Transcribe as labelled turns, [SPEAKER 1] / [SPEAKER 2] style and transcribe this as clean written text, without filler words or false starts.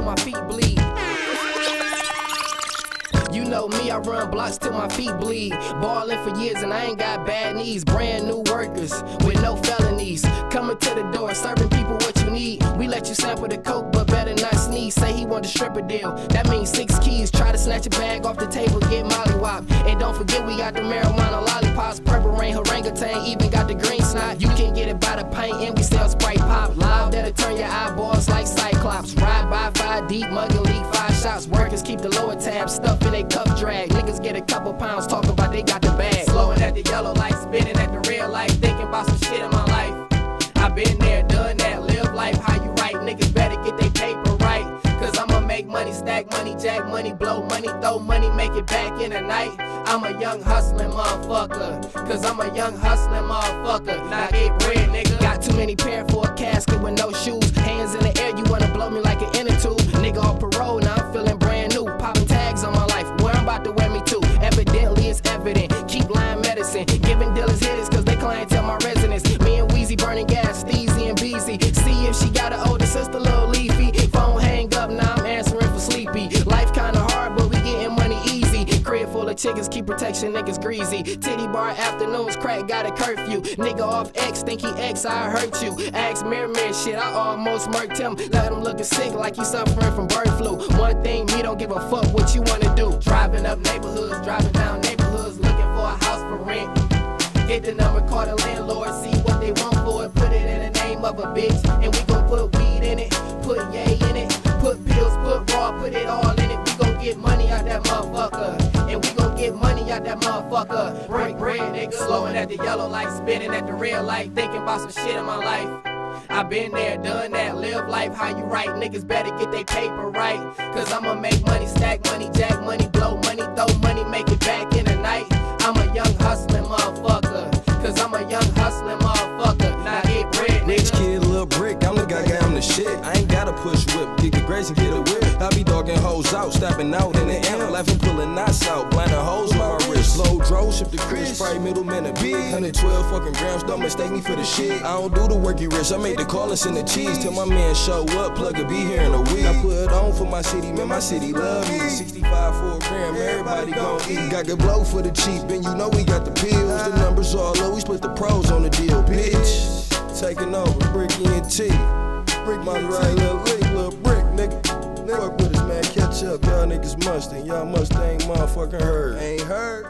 [SPEAKER 1] till my feet bleed. You know me, I run blocks till my feet bleed. Ballin' for years and I ain't got bad knees. Brand new workers with no felonies. Coming to the door, serving people what you need. We let you sample the coke, but better not sneeze. Say he want a stripper deal, that means 6 keys. Try to snatch a bag off the table, get mollywop. And don't forget we got the marijuana lollipops. Purple rain, orangutan, even got the green snot. You can get it by the pint and we sell Sprite pop. Live that'll turn your eyeballs like Cyclops. Ride by 5 deep, muggle leak 5 shots. Workers keep the lower tab stuff in they cup drag. Niggas get a couple pounds, talk about they got the bag. Slowing at the yellow light, spinning at the red light, thinking about some shit in my life. I been there, done that, live life how you right. Niggas better get they paper right, cause I'ma make money, stack money, jack money, blow money, throw money, make it back in the night. I'm a young hustling motherfucker, cause I'm a young hustling motherfucker. Now get bread, nigga. Got too many pair for a casket with no shoes. Hands in the air, you wanna blow me like an inner tube. Nigga on parole, now I'm feeling brand new. Popping tags on my life, where I'm about to wear me too. Evidently it's evident, keep lying medicine. Giving dealers hitters cause they clientele my residence. Me and Weezy burning gas, Steezy and Beezy. See if she got an older sister, Lil Leafy. Phone hang up, now I'm answering for sleepy. Life kinda hard, but we getting money easy. Crib full of chickens, keep protection, niggas greasy. Titty bar afternoons, crack got a curfew. Nigga off X, think he X, I hurt you. Ask Mirror shit, I almost murked him. Let him looking sick like he suffering from bird flu. One thing, me don't give a fuck what you wanna do. Driving up neighborhoods, driving down neighborhoods, looking for a house for rent. Get the number, call the landlord, see what they want for it. Put it in the name of a bitch, and we gon' put weed in it, put yay in it, put pills, put raw, put it all in it. We gon' get money out that motherfucker, and we gon' get money out that motherfucker. Break bread, nigga. Slowing at the yellow light, spinning at the red light, thinking about some shit in my life. I been there, done that, live life how you right. Niggas better get they paper right, cause I'ma make money, stack money, jack money, blow money, throw money, make it back in the night. I'm a young hustling motherfucker, cause I'm a young hustling motherfucker. Now get bread, nigga.
[SPEAKER 2] Next kid, Lil Brick, I'm the guy, I'm the shit. I ain't gotta push whip, kick the grace and get a whip. I be dogging hoes out, stepping out in the air, laughing, pulling knots out, blinding hoes on my wrist. Low dro, ship the Chris, Sprite, middleman a big 112 fucking grams, don't mistake me for the shit. I don't do the worky rich, I make the call and send the cheese. Till my man show up, plug a be here in a week. I put it on for my city, man, my city love me. 65 for a gram, everybody gon' eat. Got good blow for the cheap, and you know we got the pills. The numbers all low, we split the pros on the deal, bitch. Taking over, Bricky and T. Brick my right, little brick, nigga. Fuck with us, man, catch up, y'all niggas must, and y'all Mustang motherfucking heard. Ain't heard?